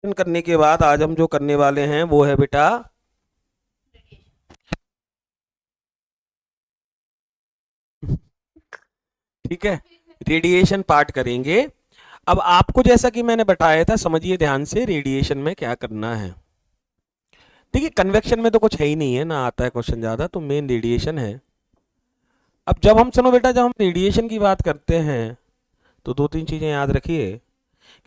करने के बाद आज हम जो करने वाले हैं वो है बेटा ठीक है, रेडिएशन पार्ट करेंगे। अब आपको जैसा कि मैंने बताया था, समझिए ध्यान से रेडिएशन में क्या करना है। देखिए कन्वेक्शन में तो कुछ है ही नहीं है ना, आता है क्वेश्चन ज्यादा, तो मेन रेडिएशन है। अब जब हम सुनो बेटा, जब हम रेडिएशन की बात करते हैं तो दो तीन चीजें याद रखिए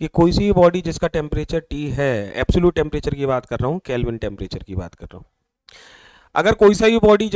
कि कोई सी बॉडी जिसका टेम्परेचर टी है, एब्सोल्यूट टेम्परेचर की बात कर रहा हूँ, केल्विन टेम्परेचर की बात कर रहा हूँ। अगर कोई सा भी बॉडी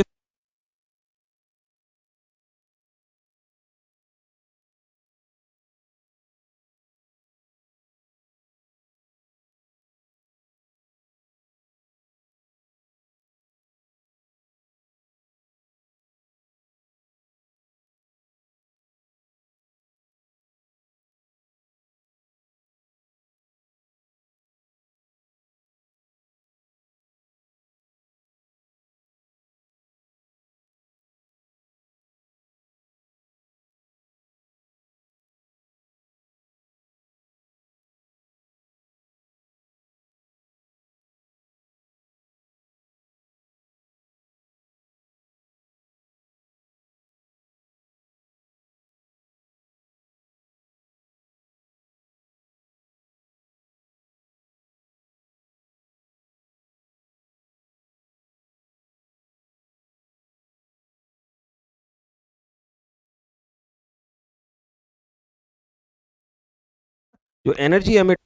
जो एनर्जी एमिट,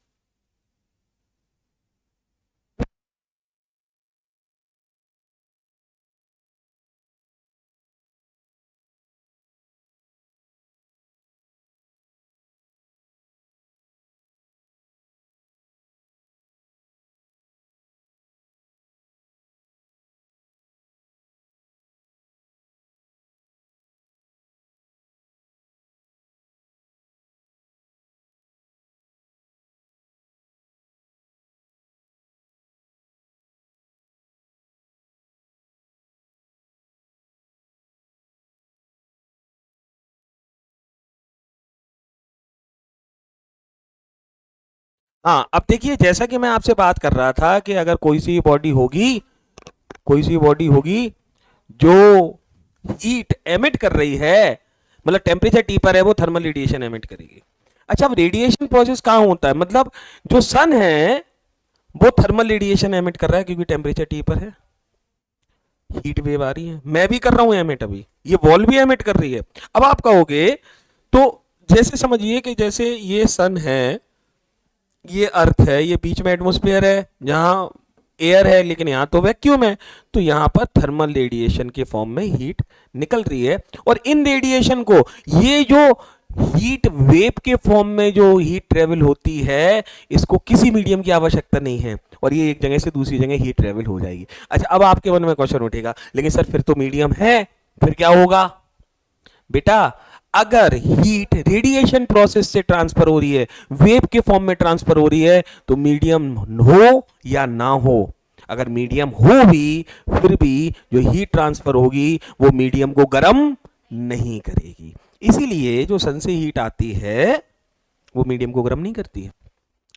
हाँ अब देखिए जैसा कि मैं आपसे बात कर रहा था कि अगर कोई सी बॉडी होगी, कोई सी बॉडी होगी जो हीट एमिट कर रही है, मतलब टेम्परेचर टी पर है, वो थर्मल रेडिएशन एमिट करेगी। अच्छा अब रेडिएशन प्रोसेस कहाँ होता है, मतलब जो सन है वो थर्मल रेडिएशन एमिट कर रहा है क्योंकि टेम्परेचर टी पर है, हीट वेव आ रही है, मैं भी कर रहा हूं एमिट, अभी ये वॉल भी एमिट कर रही है। अब आप कहोगे तो जैसे समझिए कि जैसे ये सन है, ये अर्थ है, ये बीच में एटमॉस्फेयर है जहां एयर है लेकिन यहां तो वैक्यूम है, तो यहां पर थर्मल रेडिएशन के फॉर्म में हीट निकल रही है। और इन रेडिएशन को, ये जो हीट वेव के फॉर्म में जो हीट ट्रेवल होती है, इसको किसी मीडियम की आवश्यकता नहीं है और ये एक जगह से दूसरी जगह हीट ट्रेवल हो जाएगी। अच्छा अब आपके मन में क्वेश्चन उठेगा, लेकिन सर फिर तो मीडियम है, फिर क्या होगा? बेटा अगर हीट रेडिएशन प्रोसेस से ट्रांसफर हो रही है, वेव के फॉर्म में ट्रांसफर हो रही है, तो मीडियम हो या ना हो, अगर मीडियम हो भी, फिर भी जो हीट ट्रांसफर होगी वो मीडियम को गर्म नहीं करेगी। इसीलिए जो सन से हीट आती है वो मीडियम को गर्म नहीं करती है।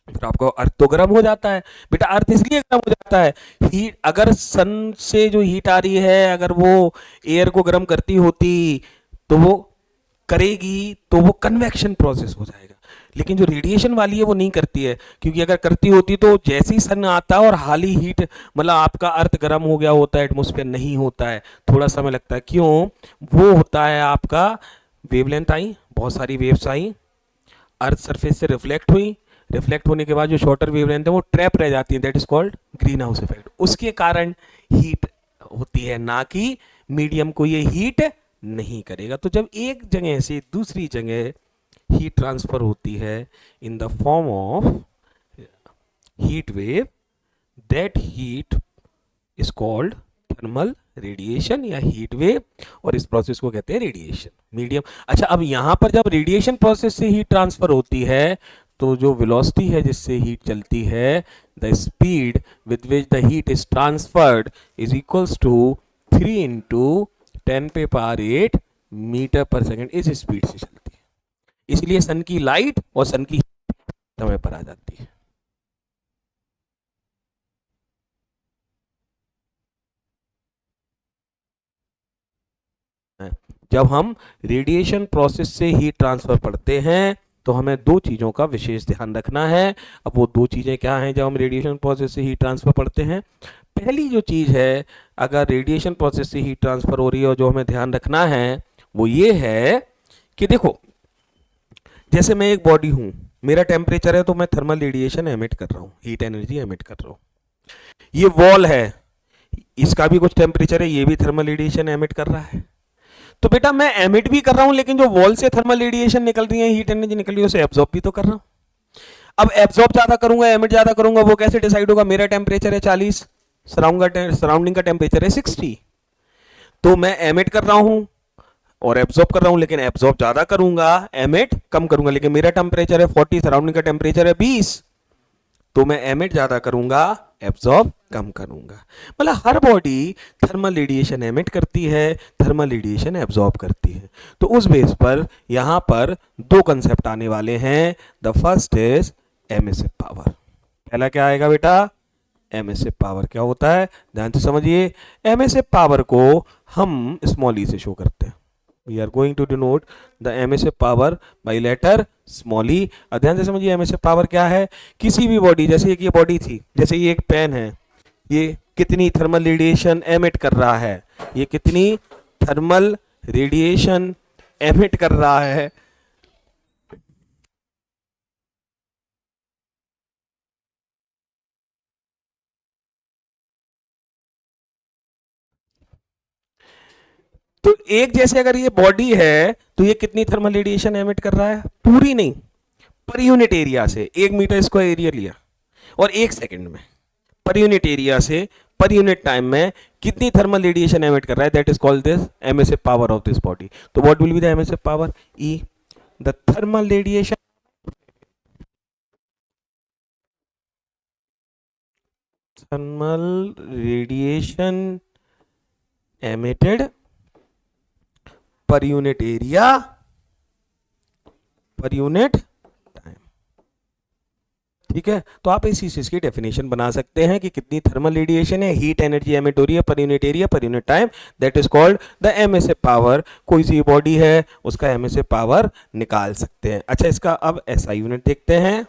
फिर आपको अर्थ तो गर्म हो जाता है। बेटा अर्थ इसलिए गर्म हो जाता है, हीट अगर सन से जो हीट आ रही है अगर वो एयर को गर्म करती होती तो वो करेगी, तो वो कन्वेक्शन प्रोसेस हो जाएगा। लेकिन जो रेडिएशन वाली है वो नहीं करती है, क्योंकि अगर करती होती तो जैसे ही सन आता है और हाल ही हीट, मतलब आपका अर्थ गर्म हो गया होता है, एटमॉस्फेयर नहीं होता है, थोड़ा समय लगता है। क्यों? वो होता है आपका, वेवलेंथ आई, बहुत सारी वेव्स आई, अर्थ सरफेस से रिफ्लेक्ट हुई, रिफ्लेक्ट होने के बाद जो शॉर्टर वेवलेंथ है वो ट्रैप रह जाती है, that is called green house effect. उसके कारण हीट होती है, ना कि मीडियम को ये हीट नहीं करेगा। तो जब एक जगह से दूसरी जगह हीट ट्रांसफर होती है in the form of heat wave, that heat is called thermal radiation या हीट वेव, और इस प्रोसेस को कहते हैं रेडिएशन मीडियम। अच्छा अब यहां पर जब रेडिएशन प्रोसेस से हीट ट्रांसफर होती है तो जो वेलोसिटी है जिससे हीट चलती है, the speed with which the heat is transferred is equals to 3 into 10⁸ metre पर सेकेंड, इस स्पीड से चलती है। इसलिए सन की लाइट और सन की समय पर आ जाती है। जब हम रेडिएशन प्रोसेस से हीट ट्रांसफर पढ़ते हैं तो हमें दो चीज़ों का विशेष ध्यान रखना है। अब वो दो चीज़ें क्या हैं जब हम रेडिएशन प्रोसेस से हीट ट्रांसफर पढ़ते हैं? पहली जो चीज़ है, अगर रेडिएशन प्रोसेस से हीट ट्रांसफर हो रही है और जो हमें ध्यान रखना है वो ये है कि देखो, जैसे मैं एक बॉडी हूं, मेरा टेम्परेचर है तो मैं थर्मल रेडिएशन एमिट कर रहा हूं, हीट एनर्जी एमिट कर रहा हूं। ये वॉल है, इसका भी कुछ टेम्परेचर है, ये भी थर्मल रेडिएशन एमिट कर रहा है। तो बेटा मैं एमिट भी कर रहा हूं, लेकिन जो वॉल से थर्मल रेडिएशन निकल रही है, हीट एनर्जी निकल रही है, उसे एब्जॉर्ब भी तो कर रहा हूं। अब एब्जॉर्ब ज्यादा करूंगा, एमिट ज्यादा करूंगा, वो कैसे डिसाइड होगा? मेरा टेम्परेचर है 40, सराउंडिंग का टेम्परेचर है 60, तो मैं एमिट कर रहा हूं और एब्जॉर्ब कर रहा हूं, लेकिन एब्जॉर्ब ज्यादा करूंगा, एमिट कम करूंगा। लेकिन मेरा टेम्परेचर है 40, सराउंडिंग का टेम्परेचर है 20, तो मैं एमिट ज्यादा करूंगा, एब्जॉर्ब कम करूंगा। मतलब हर बॉडी थर्मल रेडिएशन एमिट करती है, थर्मल रेडिएशन एब्जॉर्ब करती है। तो उस बेस पर यहां पर दो कंसेप्ट आने वाले हैं। The first is emissive power. पहला क्या आएगा बेटा? एमिसिव पावर क्या होता है, ध्यान से समझिए। एमिसिव पावर को हम स्मॉल ई से शो करते हैं। We are going to denote the emissive power by letter small e. ध्यान से समझिए एमिसिव पावर क्या है। किसी भी बॉडी, जैसे एक ये बॉडी थी, जैसे ये एक पेन है, ये कितनी थर्मल रेडिएशन एमिट कर रहा है, ये कितनी थर्मल रेडिएशन एमिट कर रहा है। तो एक जैसे अगर ये बॉडी है तो ये कितनी थर्मल रेडिएशन एमिट कर रहा है? पूरी नहीं, पर यूनिट एरिया से। 1 मीटर स्क्वायर एरिया लिया और 1 सेकंड में पर यूनिट एरिया से पर यूनिट टाइम में कितनी थर्मल रेडिएशन एमिट कर रहा है, that is called this emissive power of this body. तो what will be the emissive power? E. The thermal radiation, thermal radiation emitted per unit area per unit time. ठीक है, तो आप इसी चीज की डेफिनेशन बना सकते हैं कि कितनी थर्मल रेडिएशन है, हीट एनर्जी एमिट हो रही है पर unit area per unit time, that is called the emissive power. कोई सी बॉडी है उसका एमिसिव पावर निकाल सकते हैं। अच्छा, इसका अब एसआई यूनिट देखते हैं।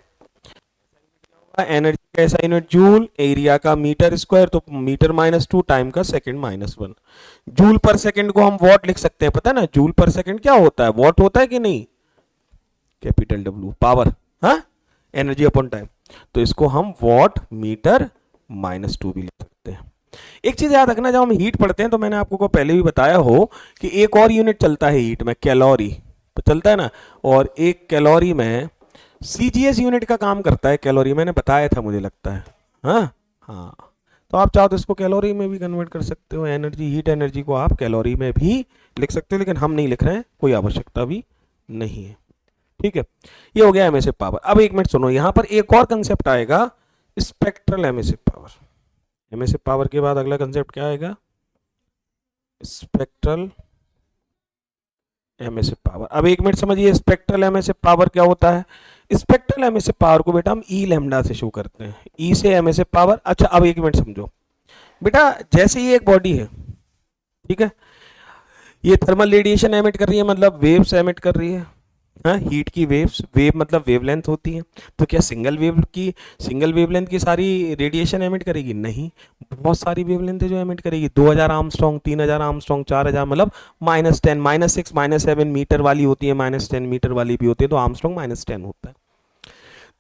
एनर्जी का एसआई यूनिट जूल, एरिया का मीटर स्क्वायर, तो मीटर -2, टाइम का सेकंड -1। जूल पर सेकंड को हम वॉट लिख सकते हैं, पता है ना? जूल पर सेकंड क्या होता है? वॉट होता है कि नहीं? कैपिटल डब्ल्यू, पावर, हाँ, एनर्जी अपॉन टाइम। तो इसको हम वॉट मीटर -2 भी लिख सकते हैं। एक चीज याद रखना, जब हम हीट पढ़ते हैं तो मैंने आपको को पहले भी बताया हो कि एक और यूनिट चलता है हीट में, कैलोरी, तो चलता है ना। और एक कैलोरी में सीजीएस यूनिट का काम करता है कैलोरी, मैंने बताया था मुझे लगता है। हाँ हाँ, तो आप चाहो तो इसको कैलोरी में भी कन्वर्ट कर सकते हो। एनर्जी, हीट एनर्जी को आप कैलोरी में भी लिख सकते हो, लेकिन हम नहीं लिख रहे हैं, कोई आवश्यकता भी नहीं है। ठीक है, ये हो गया एमिसिव पावर। अब एक मिनट सुनो, यहां पर एक और कंसेप्ट आएगा, spectral emissive power. Emissive power के बाद अगला कंसेप्ट क्या आएगा? Spectral emissive power. अब एक मिनट समझिए, स्पेक्ट्रल एमिसिव पावर क्या होता है। स्पेक्ट्रल एमिसिव पावर को बेटा हम ई लैम्डा से शो करते हैं, ई से एमिसिव पावर। अच्छा, अब एक मिनट समझो बेटा, जैसे ये एक बॉडी है, ठीक है, ये थर्मल रेडिएशन एमिट कर रही है, मतलब वेव्स एमिट कर रही है, हाँ, हीट की वेव्स। वेव मतलब वेवलेंथ होती है। तो क्या सिंगल वेवलेंथ की सारी रेडिएशन एमिट करेगी? नहीं, बहुत सारी वेवलेंथ है जो एमिट करेगी। 2000 आर्मस्ट्रॉन्ग, 3000 आर्मस्ट्रॉन्ग, 4000, मतलब -10, -6, -7 मीटर वाली होती है, -10 मीटर वाली भी होती है, तो आर्मस्ट्रॉन्ग -10 होता है।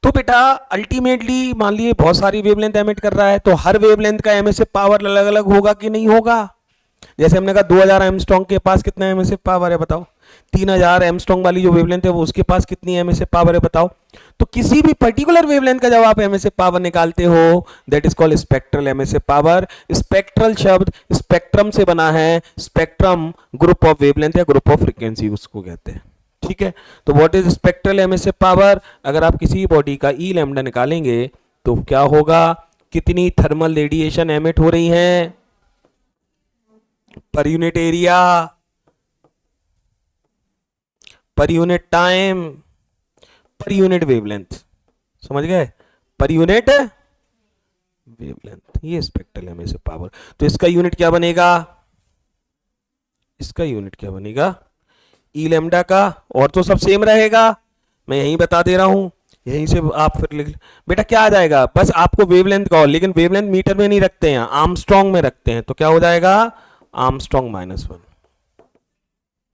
तो बेटा अल्टीमेटली मान लीजिए बहुत सारी वेवलेंथ एमिट कर रहा है, तो हर वेवलेंथ का एमिसिव पावर अलग अलग होगा कि नहीं होगा? जैसे हमने कहा 2000 एमस्ट्रॉन्ग के पास कितना एमिसिव पावर है बताओ। 3000 एमस्ट्रॉन्ग वाली जो वेवलेंथ है वो उसके पास कितनी एमिसिव पावर है बताओ। तो किसी भी पर्टिकुलर वेवलेंथ का जब आप एमिसिव पावर निकालते हो, that is called spectral emissive power. Spectral शब्द स्पेक्ट्रम से बना है, स्पेक्ट्रम ग्रुप ऑफ वेवलेंथ या ग्रुप ऑफ फ्रीक्वेंसी उसको कहते हैं। ठीक है, तो what is spectral emissive power? अगर आप किसी बॉडी का ई लैम्डा निकालेंगे तो क्या होगा? कितनी थर्मल रेडिएशन एमिट हो रही है पर unit area, per unit time, per unit wavelength. समझ गए? पर यूनिट वेवलेंथ, ये स्पेक्ट्रल एमिसिव पावर। तो इसका यूनिट क्या बनेगा? इसका यूनिट क्या बनेगा, ई लैम्डा का, और तो सब सेम रहेगा, मैं यहीं बता दे रहा हूं, यहीं से आप फिर लिख बेटा क्या आ जाएगा, बस आपको वेवलेंथ का, लेकिन वेवलेंथ मीटर में नहीं रखते हैं, आर्मस्ट्रॉन्ग में रखते हैं, तो क्या हो जाएगा आर्मस्ट्रॉन्ग -1।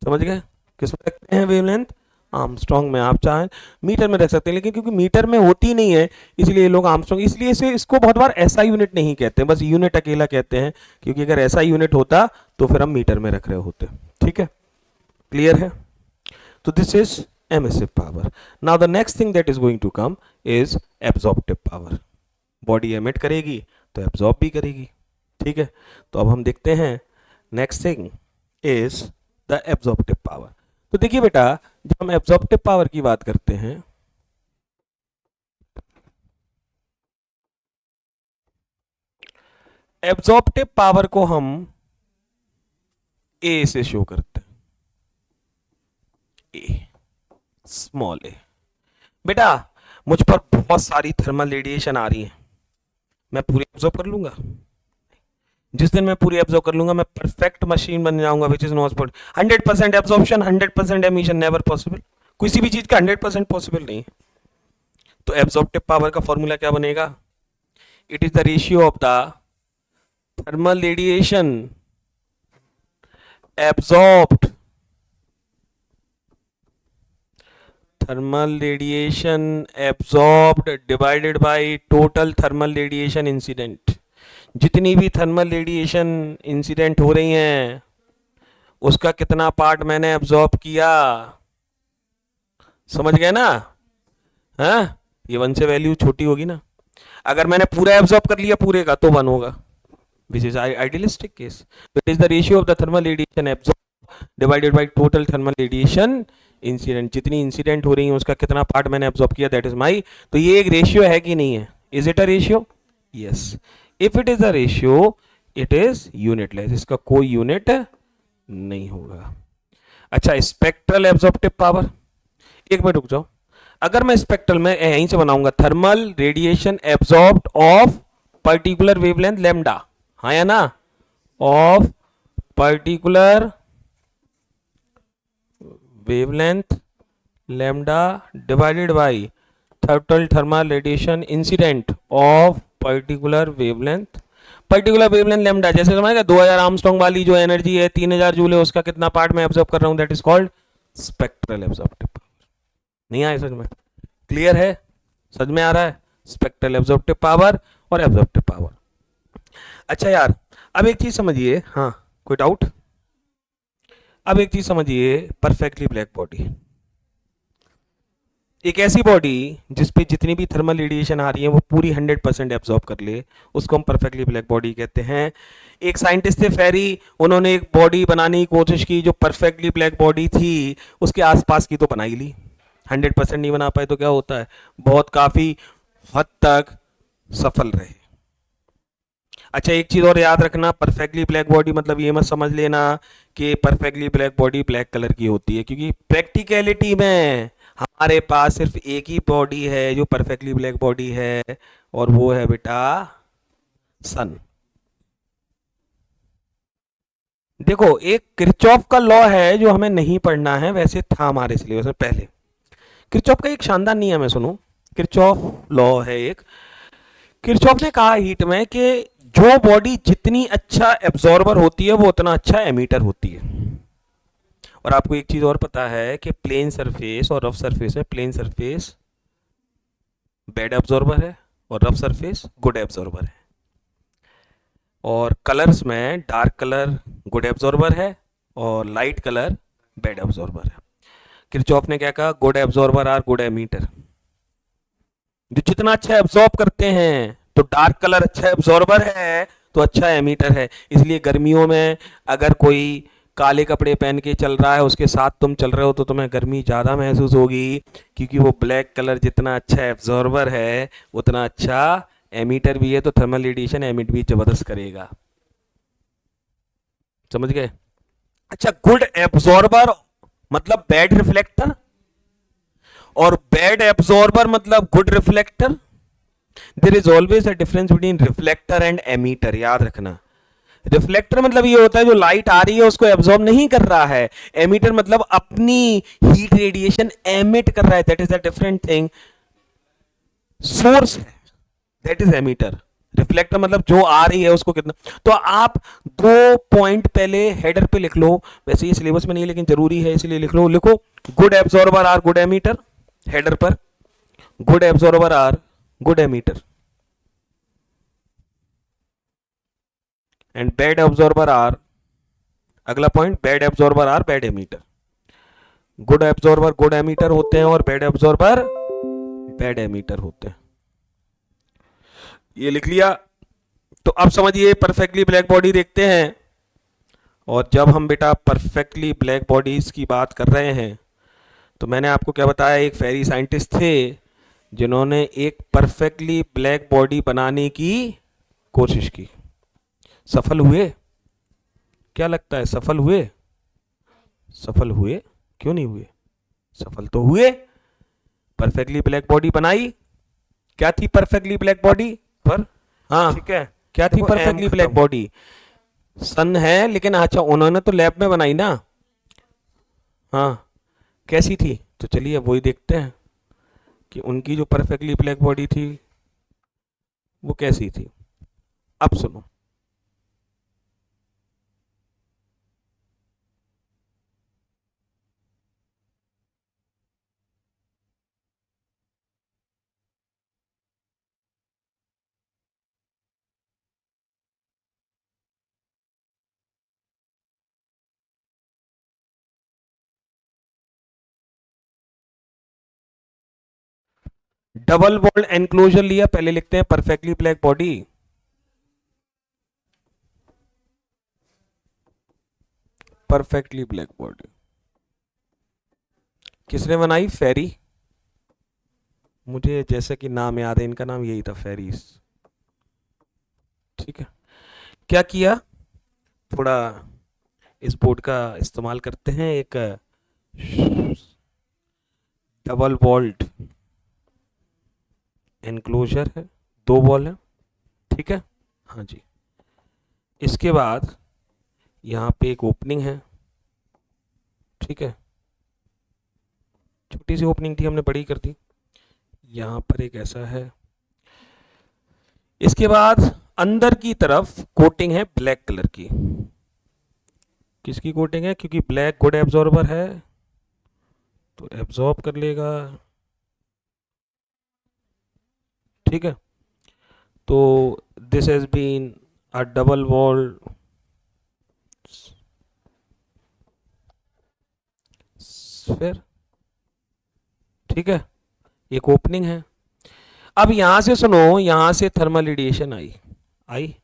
समझ गए, किस में रखते हैं वेवलेंथ, आर्मस्ट्रॉन्ग में, आप चाहें मीटर में रख सकते हैं, लेकिन क्योंकि मीटर में होती नहीं है इसलिए ये लोग आर्मस्ट्रॉन्ग, इसलिए इसे इसको बहुत बार ऐसा यूनिट नहीं कहते, बस यूनिट अकेला कहते हैं, क्योंकि अगर ऐसा यूनिट होता तो फिर हम मीटर में रख रहे होते। ठीक है, क्लियर है, तो this is emissive power. Now the next thing that is going to come is absorptive power. Body emit करेगी तो एब्जॉर्ब भी करेगी। ठीक है, तो अब हम देखते हैं next thing is the absorptive power. तो देखिए बेटा, जब हम एब्जॉर्प्टिव पावर की बात करते हैं, एब्जॉर्प्टिव पावर को हम ए से शो करते हैं, ए, स्मॉल ए। बेटा मुझ पर बहुत सारी थर्मल रेडिएशन आ रही है, मैं पूरी एब्जॉर्ब कर लूंगा? जिस दिन मैं पूरी एब्जॉर्ब कर लूंगा मैं परफेक्ट मशीन बन जाऊंगा, which is not possible. 100% absorption, 100% emission, never possible, किसी भी चीज का 100% पॉसिबल नहीं है। तो एब्जॉर्प्टिव पावर का फॉर्मूला क्या बनेगा, it is the ratio of the thermal radiation absorbed, thermal radiation absorbed divided by total thermal radiation incident. जितनी भी थर्मल रेडिएशन इंसिडेंट हो रही हैं उसका कितना पार्ट मैंने एब्जॉर्ब किया, समझ गए ना? हाँ, ये 1 से वैल्यू छोटी होगी ना, अगर मैंने पूरा एब्जॉर्ब कर लिया पूरे का तो 1 होगा, which is idealistic case. It is the ratio of the thermal radiation absorb divided by total thermal radiation incident. जितनी इंसिडेंट हो रही है उसका कितना पार्ट मैंने एब्जॉर्ब किया, दैट इज माई। तो ये एक रेशियो है कि नहीं है, is it a ratio? Yes, if it is a ratio it is unitless, इसका कोई यूनिट नहीं होगा। अच्छा, स्पेक्ट्रल एब्जॉर्प्टिव पावर, एक मिनट रुक जाओ, अगर मैं स्पेक्ट्रल में यहीं से बनाऊंगा, thermal radiation absorbed of particular wavelength lambda, हाँ या ना, of particular wavelength lambda divided by total thermal radiation incident of particular wavelength lambda. जैसे समझेगा 2000 आर्मस्ट्रॉन्ग वाली जो एनर्जी है 3000 जूल है, उसका कितना पार्ट मैं एब्जॉर्ब कर रहा हूं, that is called spectral absorptive power. नहीं आया समझ में? क्लियर है, समझ में आ रहा है? स्पेक्ट्रल एब्जॉर्प्टिव पावर और एब्जॉर्प्टिव पावर। अच्छा यार, अब एक चीज समझिए, हाँ कोई डाउट? अब एक चीज समझिए, परफेक्टली ब्लैक बॉडी, एक ऐसी बॉडी जिसपे जितनी भी थर्मल रेडिएशन आ रही है वो पूरी 100% एब्जॉर्ब कर ले, उसको हम परफेक्टली ब्लैक बॉडी कहते हैं। एक साइंटिस्ट थे फेरी, उन्होंने एक बॉडी बनाने की कोशिश की जो परफेक्टली ब्लैक बॉडी थी, उसके आसपास की तो बना ही ली, 100% नहीं बना पाए तो क्या होता है, बहुत काफी हद तक सफल रहे। अच्छा, एक चीज और याद रखना, परफेक्टली ब्लैक बॉडी मतलब ये मत समझ लेना कि perfectly black body black colour की होती है, क्योंकि प्रैक्टिकलिटी में हमारे पास सिर्फ एक ही बॉडी है जो परफेक्टली ब्लैक बॉडी है, और वो है बेटा सन। देखो, एक किरचॉफ का लॉ है जो हमें नहीं पढ़ना है, वैसे था हमारे सिलेबस में पहले। किरचॉफ का एक शानदार नियम है, सुनो, किरचॉफ लॉ है एक। किरचॉफ ने कहा हीट में कि जो बॉडी जितनी अच्छा एब्जॉर्बर होती है वो उतना अच्छा एमीटर होती है। और आपको एक चीज और पता है कि प्लेन सरफेस और रफ सरफेस में प्लेन सरफेस बैड एब्जॉर्बर है और रफ सरफेस गुड एब्जॉर्बर है, और कलर्स में डार्क कलर गुड एब्जॉर्बर है और लाइट कलर बैड एब्जॉर्बर है। किरचॉफ ने क्या कहा, good absorber are good emitter. जो जितना अच्छा एब्जॉर्ब करते हैं, तो डार्क कलर अच्छा एब्जॉर्बर है तो अच्छा एमीटर है। इसलिए गर्मियों में अगर कोई काले कपड़े पहन के चल रहा है, उसके साथ तुम चल रहे हो तो तुम्हें गर्मी ज़्यादा महसूस होगी, क्योंकि वो ब्लैक कलर जितना अच्छा एब्जॉर्बर है उतना अच्छा एमीटर भी है, तो थर्मल रेडिएशन एमिट भी जबरदस्त करेगा। समझ गए? अच्छा, गुड एब्जॉर्बर मतलब बैड रिफ्लेक्टर, और बैड एब्जॉर्बर मतलब good reflector. There is always a difference between reflector and emitter, याद रखना। रिफ्लेक्टर मतलब ये होता है जो लाइट आ रही है उसको एब्जॉर्ब नहीं कर रहा है। एमिटर मतलब अपनी हीट रेडिएशन एमिट कर रहा है, that is a different thing. Source है, दैट इज एमिटर। रिफ्लेक्टर मतलब जो आ रही है उसको कितना। तो आप 2 पॉइंट पहले हेडर पे लिख लो, वैसे ये सिलेबस में नहीं है लेकिन जरूरी है इसलिए लिख लो। लिखो good absorber are good emitter, हेडर पर good absorber are good emitter and bad absorber are, अगला point, bad absorber are bad emitter. Good absorber good emitter होते हैं और बैड एब्जॉर्बर बैड एमिटर होते हैं। ये लिख लिया। तो अब समझिए परफेक्टली ब्लैक बॉडी देखते हैं। और जब हम बेटा परफेक्टली ब्लैक बॉडीज की बात कर रहे हैं तो मैंने आपको क्या बताया, एक फेरी साइंटिस्ट थे जिन्होंने एक परफेक्टली ब्लैक बॉडी बनाने की कोशिश की। सफल हुए? क्या लगता है सफल हुए? सफल हुए? क्यों नहीं हुए? सफल तो हुए। परफेक्टली ब्लैक बॉडी बनाई। क्या थी परफेक्टली ब्लैक बॉडी पर? हाँ ठीक है, क्या थी परफेक्टली ब्लैक बॉडी? सन है, लेकिन अच्छा उन्होंने तो लैब में बनाई ना। हाँ, कैसी थी? तो चलिए वही देखते हैं कि उनकी जो परफेक्टली ब्लैक बॉडी थी वो कैसी थी। अब सुनो, डबल वॉल्ड एनक्लोजर लिया, पहले लिखते हैं perfectly black body. Perfectly black body किसने बनाई? फेरी। मुझे जैसे कि नाम याद है, इनका नाम यही था, फेरीज। ठीक है, क्या किया, थोड़ा इस बोर्ड का इस्तेमाल करते हैं। एक डबल वॉल्ड एनक्लोजर है, 2 वॉल है, ठीक है। हाँ जी, इसके बाद यहाँ पे एक ओपनिंग है, ठीक है, छोटी सी ओपनिंग थी, हमने बड़ी कर दी। यहाँ पर एक ऐसा है। इसके बाद अंदर की तरफ कोटिंग है ब्लैक कलर की। किसकी कोटिंग है? क्योंकि ब्लैक गुड एब्जॉर्बर है तो एब्जॉर्ब कर लेगा, ठीक है। तो this has been a double wall sphere, ठीक है, एक ओपनिंग है। अब यहां से सुनो, यहां से थर्मल रेडिएशन आई, आई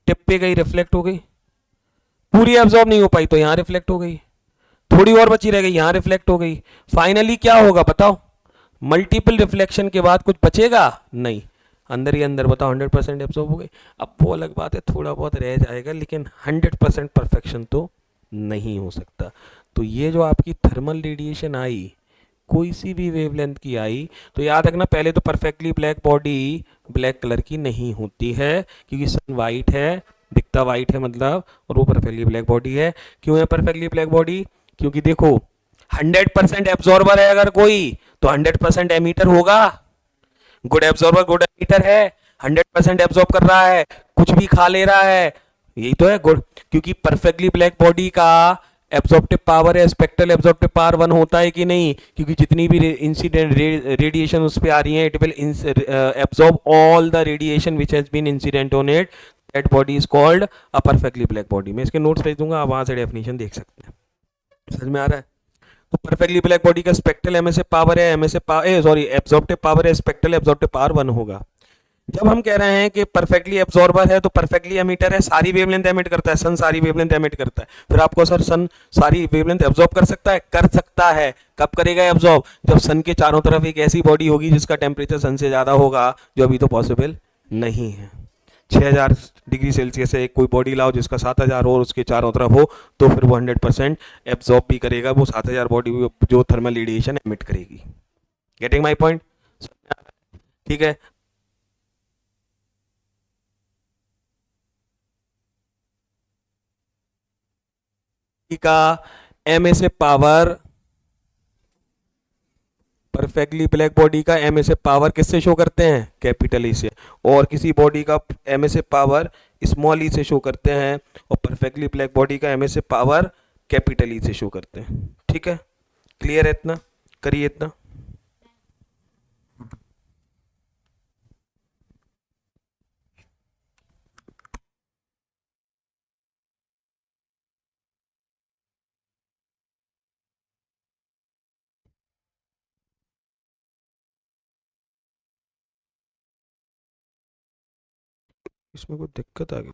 टिप पे गई, रिफ्लेक्ट हो गई, पूरी एब्जॉर्ब नहीं हो पाई तो यहां रिफ्लेक्ट हो गई, थोड़ी और बची रह गई, यहां रिफ्लेक्ट हो गई। फाइनली क्या होगा बताओ? मल्टीपल रिफ्लेक्शन के बाद कुछ बचेगा नहीं, अंदर ही अंदर बताओ 100% एब्जॉर्ब हो गई। अब वो अलग बात है, थोड़ा बहुत रह जाएगा, लेकिन 100% परफेक्शन तो नहीं हो सकता। तो ये जो आपकी थर्मल रेडिएशन आई, कोई सी भी वेवलेंथ की आई, तो याद रखना पहले तो perfectly black body black colour की नहीं होती है, क्योंकि सन वाइट है, दिखता वाइट है मतलब, और वो परफेक्टली ब्लैक बॉडी है। क्यों है परफेक्टली ब्लैक बॉडी? क्योंकि देखो 100% एब्जॉर्बर है अगर कोई, तो 100% एमीटर होगा। गुड एब्जॉर्बर गुड एमीटर है, 100% एब्जॉर्ब कर रहा है, कुछ भी खा ले रहा है, यही तो है गुड। क्योंकि परफेक्टली ब्लैक बॉडी का एब्जॉर्प्टिव पावर है, स्पेक्ट्रल एब्जॉर्प्टिव पावर 1 होता है कि नहीं? क्योंकि जितनी भी इंसिडेंट रेडिएशन उस पर आ रही है, it will absorb all the radiation which has been incident on it, that body is called a perfectly black body. मैं इसके नोट्स भेज दूंगा, आप वहां से डेफिनेशन देख सकते हैं। समझ में आ रहा है? तो परफेक्टली ब्लैक बॉडी का स्पेक्ट्रल एमएसए पावर है, MSA power sorry absorptive power है, स्पेक्ट्रल एब्जॉर्प्टिव पावर 1 होगा। जब हम कह रहे हैं कि परफेक्टली एब्जॉर्बर है तो परफेक्टली एमिटर है, सारी वेवलेंथ एमिट करता है, सन सारी वेवलेंथ एमिट करता है। फिर आपको सर सन सारी वेवलेंथ एब्जॉर्ब कर सकता है? कर सकता है। कब करेगा एब्जॉर्ब? जब सन के चारों तरफ एक ऐसी बॉडी होगी जिसका टेम्परेचर सन से ज्यादा होगा, जो अभी तो पॉसिबल नहीं है। 6000 डिग्री सेल्सियस से एक कोई बॉडी लाओ जिसका 7000 हो और उसके चारों तरफ हो, तो फिर वो 100% एब्जॉर्ब भी करेगा, वो 7000 बॉडी जो थर्मल रेडिएशन एमिट करेगी। Getting my point? ठीक है। का एम ए से पावर, परफेक्टली ब्लैक बॉडी का एम ए से पावर किससे शो करते हैं? कैपिटल ई से। और किसी बॉडी का एम ए से पावर स्मॉल ई से शो करते हैं, और परफेक्टली ब्लैक बॉडी का एम ए से पावर कैपिटल ई से शो करते हैं। ठीक है, क्लियर है इतना? करिए इतना। इसमें कोई दिक्कत आ गई?